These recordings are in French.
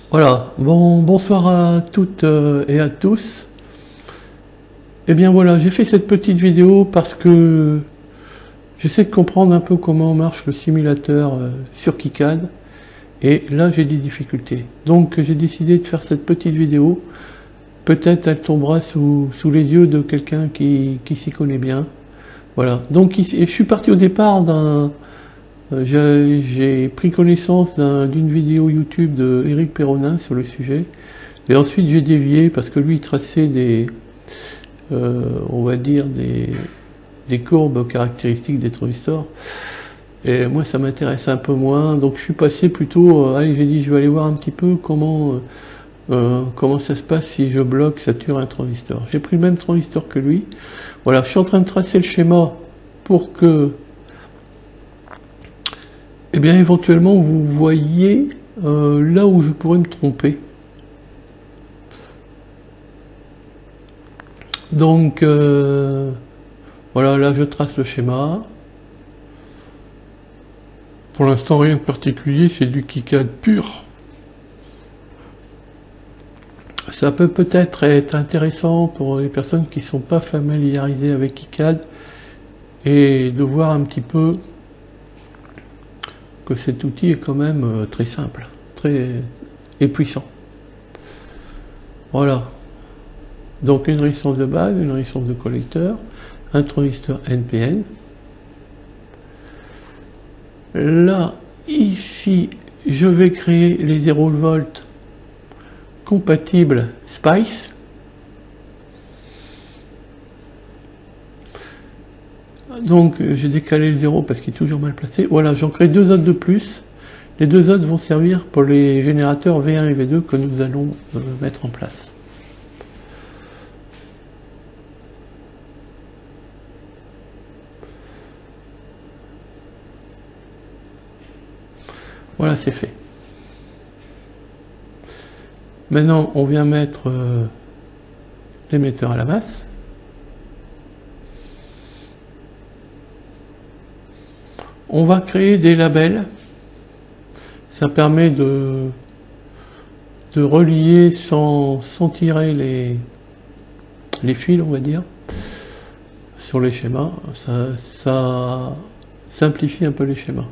Voilà, bonsoir à toutes et à tous. Et bien voilà, j'ai fait cette petite vidéo parce que j'essaie de comprendre un peu comment marche le simulateur sur KiCad. Et là j'ai des difficultés. Donc j'ai décidé de faire cette petite vidéo. Peut-être elle tombera sous les yeux de quelqu'un qui s'y connaît bien. Voilà, donc je suis parti au départ d'un... j'ai pris connaissance d'une vidéo YouTube de Eric Perronin sur le sujet. Et ensuite j'ai dévié parce que lui il traçait on va dire des courbes caractéristiques des transistors. Et moi ça m'intéresse un peu moins, donc je suis passé plutôt, allez j'ai dit je vais aller voir un petit peu comment ça se passe si je bloque, sature un transistor. J'ai pris le même transistor que lui. Voilà, je suis en train de tracer le schéma pour que, eh bien éventuellement vous voyez là où je pourrais me tromper. Donc voilà, là je trace le schéma. Pour l'instant rien de particulier, c'est du KiCad pur. Ça peut peut-être être intéressant pour les personnes qui ne sont pas familiarisées avec KiCad et de voir un petit peu que cet outil est quand même très simple, très et puissant. Voilà. Donc une résistance de base, une résistance de collecteur, un transistor NPN. Là, ici, je vais créer les 0 volts compatibles SPICE. Donc j'ai décalé le 0 parce qu'il est toujours mal placé. Voilà, j'en crée deux autres de plus. Les deux autres vont servir pour les générateurs V1 et V2 que nous allons mettre en place. Voilà, c'est fait. Maintenant, on vient mettre l'émetteur à la masse. On va créer des labels. Ça permet de relier sans tirer les fils, on va dire, sur les schémas. Ça simplifie un peu les schémas.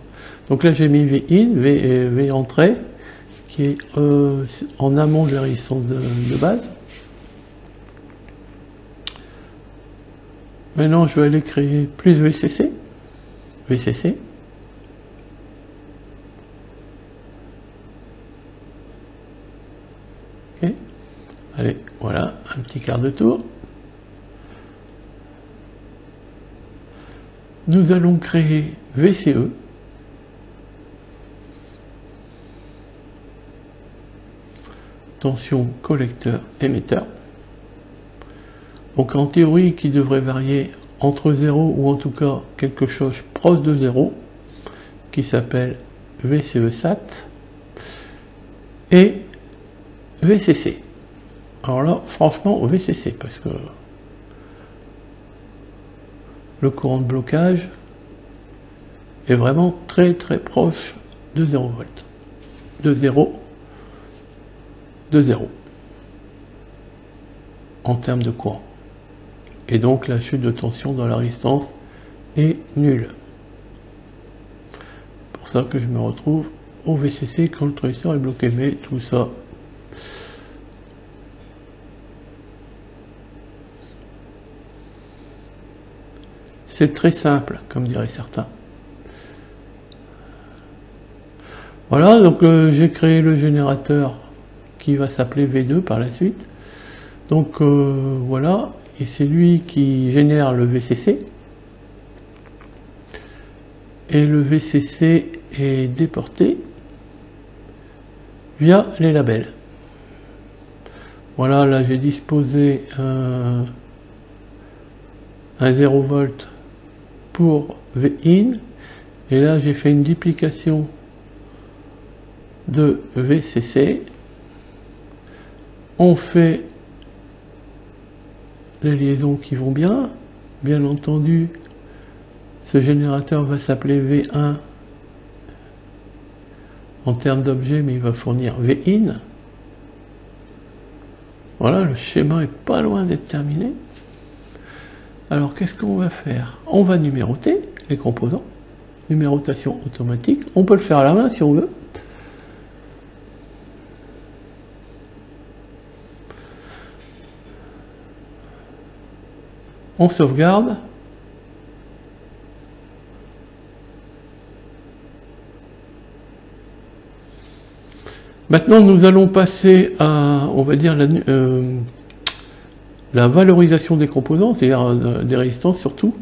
Donc là j'ai mis V-in, V entrée, qui est en amont de la résistance de base. Maintenant je vais aller créer plus VCC. VCC. Ok. Allez, voilà, un petit quart de tour. Nous allons créer VCE. Tension collecteur émetteur. Donc en théorie qui devrait varier entre 0 ou en tout cas quelque chose proche de 0 qui s'appelle VCE SAT et VCC. Alors là franchement VCC parce que le courant de blocage est vraiment très très proche de 0 volts. De 0 en termes de courant. Et donc la chute de tension dans la résistance est nulle. C'est pour ça que je me retrouve au VCC quand le transistor est bloqué. Mais tout ça, c'est très simple, comme diraient certains. Voilà, donc j'ai créé le générateur qui va s'appeler V2 par la suite. Donc voilà, et c'est lui qui génère le VCC. Et le VCC est déporté via les labels. Voilà, là j'ai disposé un 0 volt pour V-in. Et là j'ai fait une duplication de VCC. On fait les liaisons qui vont bien. Bien entendu, ce générateur va s'appeler V1 en termes d'objet, mais il va fournir V-in. Voilà, le schéma est pas loin d'être terminé. Alors qu'est-ce qu'on va faire? On va numéroter les composants. Numérotation automatique. On peut le faire à la main si on veut. On sauvegarde. Maintenant, nous allons passer à, on va dire, la valorisation des composants, c'est-à-dire des résistances surtout.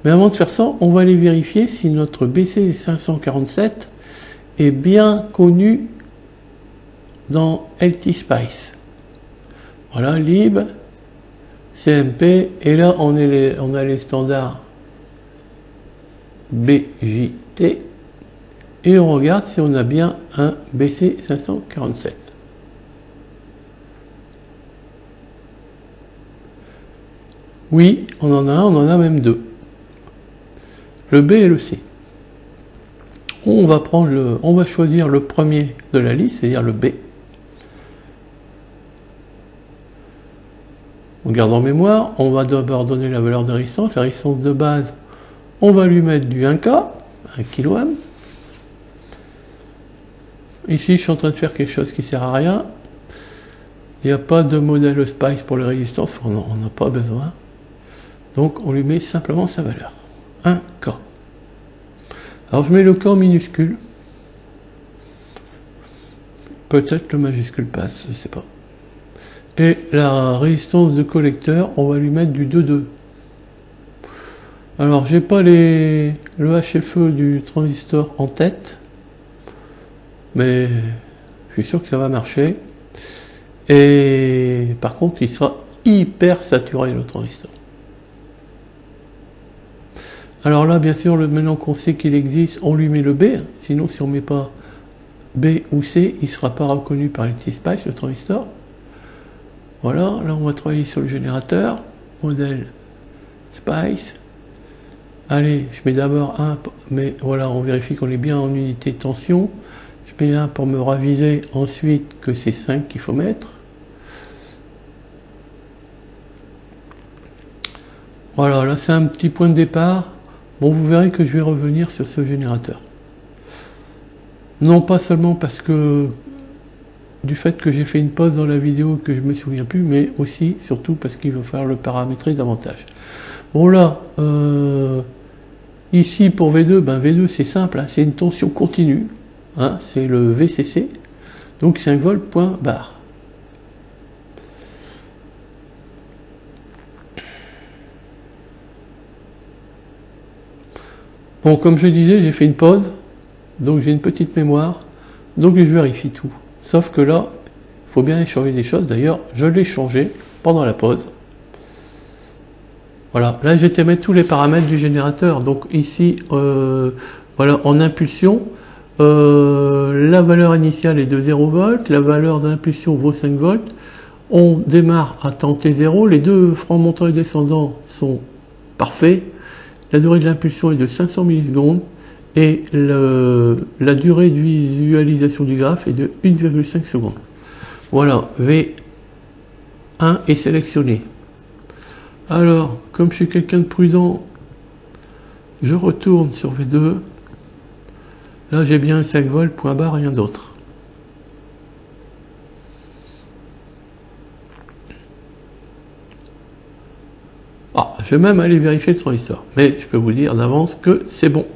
Mais avant de faire ça, on va aller vérifier si notre BC547 est bien connu dans LTSpice. Voilà, lib, CMP, et là on a les standards BJT, et on regarde si on a bien un BC547. Oui, on en a un, on en a même deux. Le B et le C. On va choisir le premier de la liste, c'est-à-dire le B. On garde en mémoire, on va d'abord donner la valeur de résistance. La résistance de base, on va lui mettre du 1K, 1 kOhm. Ici, je suis en train de faire quelque chose qui ne sert à rien. Il n'y a pas de modèle Spice pour les résistances, on n'en a pas besoin. Donc, on lui met simplement sa valeur. 1K. Alors, je mets le K en minuscule. Peut-être le majuscule passe, je ne sais pas. Et la résistance de collecteur, on va lui mettre du 2,2. Alors, j'ai pas le HFE du transistor en tête, mais je suis sûr que ça va marcher. Et par contre, il sera hyper saturé, le transistor. Alors là, bien sûr, maintenant qu'on sait qu'il existe, on lui met le B. Sinon, si on ne met pas B ou C, il ne sera pas reconnu par LTSpice, le transistor. Voilà, là on va travailler sur le générateur, modèle Spice. Allez, je mets d'abord un, mais voilà, on vérifie qu'on est bien en unité de tension. Je mets un pour me raviser ensuite que c'est 5 qu'il faut mettre. Voilà, là c'est un petit point de départ. Bon, vous verrez que je vais revenir sur ce générateur. Non pas seulement parce que du fait que j'ai fait une pause dans la vidéo que je me souviens plus, mais aussi, surtout parce qu'il va falloir le paramétrer davantage. Bon là, ici pour V2, ben V2 c'est simple, hein, c'est une tension continue, hein, c'est le VCC, donc 5 volts point barre. Bon, comme je disais, j'ai fait une pause, donc j'ai une petite mémoire, donc je vérifie tout. Sauf que là, il faut bien échanger des choses. D'ailleurs, je l'ai changé pendant la pause. Voilà, là j'étais mettre tous les paramètres du générateur. Donc ici, voilà, en impulsion, la valeur initiale est de 0 volts, la valeur d'impulsion vaut 5 volts. On démarre à temps T0, les deux francs montants et descendants sont parfaits. La durée de l'impulsion est de 500 millisecondes. Et la durée de visualisation du graphe est de 1,5 secondes. Voilà, V1 est sélectionné. Alors, comme je suis quelqu'un de prudent, je retourne sur V2. Là, j'ai bien 5 volts, point barre, rien d'autre. Ah, je vais même aller vérifier le transistor. Mais je peux vous dire d'avance que c'est bon.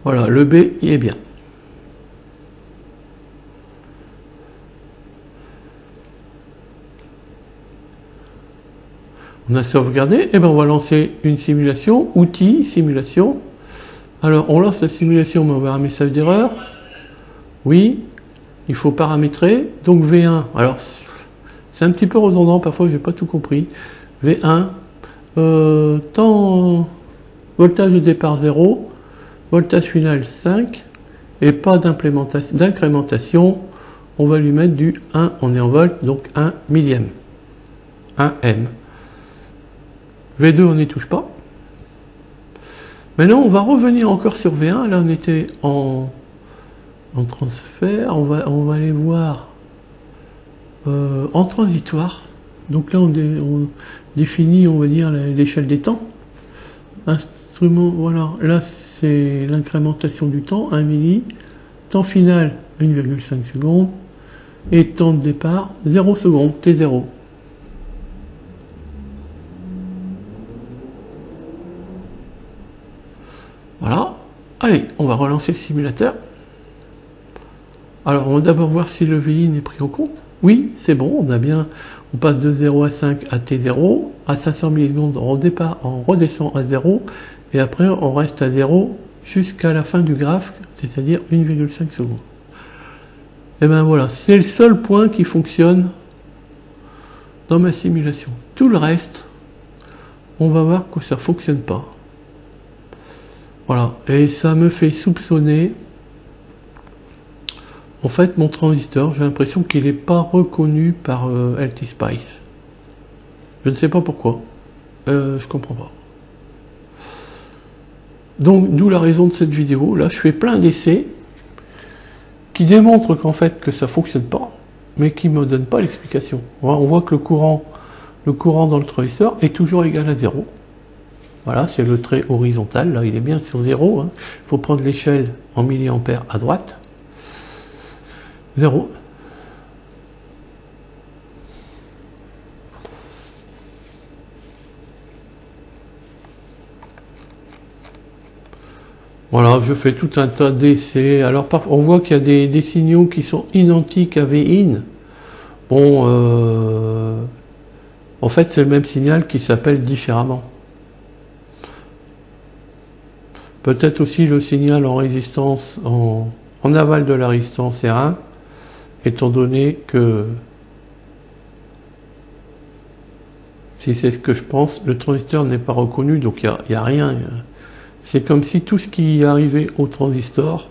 Voilà, le B, il est bien. On a sauvegardé, et bien on va lancer une simulation, outils, simulation. Alors on lance la simulation, mais on va avoir un message d'erreur. Oui, il faut paramétrer. Donc V1, alors c'est un petit peu redondant, parfois je n'ai pas tout compris. V1, temps, voltage de départ 0. Voltage final 5 et pas d'incrémentation. On va lui mettre du 1, on est en volt, donc 1 millième. 1 M. V2, on n'y touche pas. Maintenant, on va revenir encore sur V1. Là, on était en En transfert, on va aller voir en transitoire. Donc là, on définit, on va dire, l'échelle des temps. Instrument, voilà, là c'est l'incrémentation du temps, 1 milli. Temps final, 1,5 secondes. Et temps de départ, 0 secondes, T0. Voilà. Allez, on va relancer le simulateur. Alors, on va d'abord voir si le VIN est pris en compte. Oui, c'est bon, on passe de 0 à 5 à T0, à 500 millisecondes, on redescend à 0, et après on reste à 0 jusqu'à la fin du graphe, c'est-à-dire 1,5 secondes. Et ben voilà, c'est le seul point qui fonctionne dans ma simulation. Tout le reste, on va voir que ça ne fonctionne pas. Voilà, et ça me fait soupçonner. En fait, mon transistor, j'ai l'impression qu'il n'est pas reconnu par LT Spice. Je ne sais pas pourquoi. Je comprends pas. Donc, d'où la raison de cette vidéo. Là, je fais plein d'essais qui démontrent qu'en fait, que ça fonctionne pas, mais qui me donnent pas l'explication. On voit que le courant dans le transistor est toujours égal à 0. Voilà, c'est le trait horizontal. Là, il est bien sur 0. Il faut prendre l'échelle en milliampères à droite. 0. Voilà, je fais tout un tas d'essais. Alors, on voit qu'il y a des signaux qui sont identiques à Vin. Bon, en fait, c'est le même signal qui s'appelle différemment. Peut-être aussi le signal en résistance, en aval de la résistance R1, étant donné que, si c'est ce que je pense, le transistor n'est pas reconnu, donc il n'y a rien. C'est comme si tout ce qui arrivait au transistor,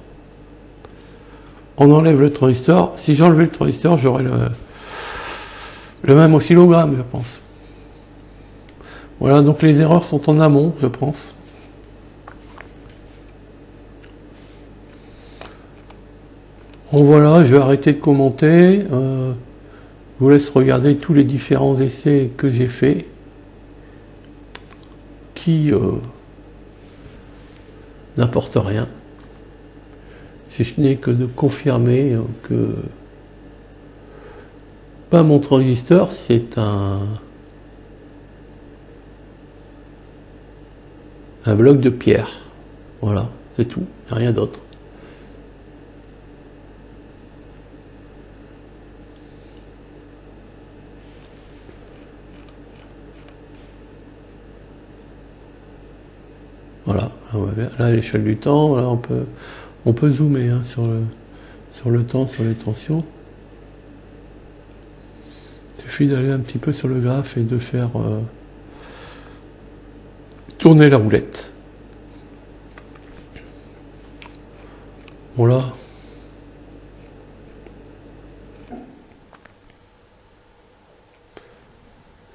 on enlève le transistor. Si j'enlevais le transistor, j'aurais le même oscillogramme, je pense. Voilà, donc les erreurs sont en amont, je pense. Bon voilà, je vais arrêter de commenter. Je vous laisse regarder tous les différents essais que j'ai faits, qui n'apportent rien, si ce n'est que de confirmer que mon transistor, c'est un bloc de pierre. Voilà, c'est tout, il n'y a rien d'autre. Voilà, là à l'échelle du temps, là on peut zoomer hein, sur le temps, sur les tensions. Il suffit d'aller un petit peu sur le graphe et de faire tourner la roulette. Voilà.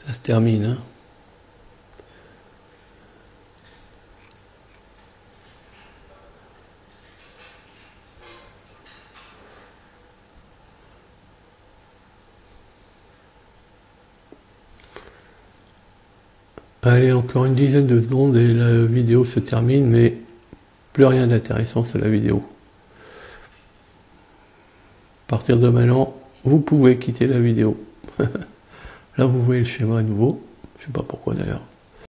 Ça se termine. Hein. Allez, encore une dizaine de secondes et la vidéo se termine, mais plus rien d'intéressant sur la vidéo. À partir de maintenant, vous pouvez quitter la vidéo. Là, vous voyez le schéma à nouveau. Je ne sais pas pourquoi d'ailleurs.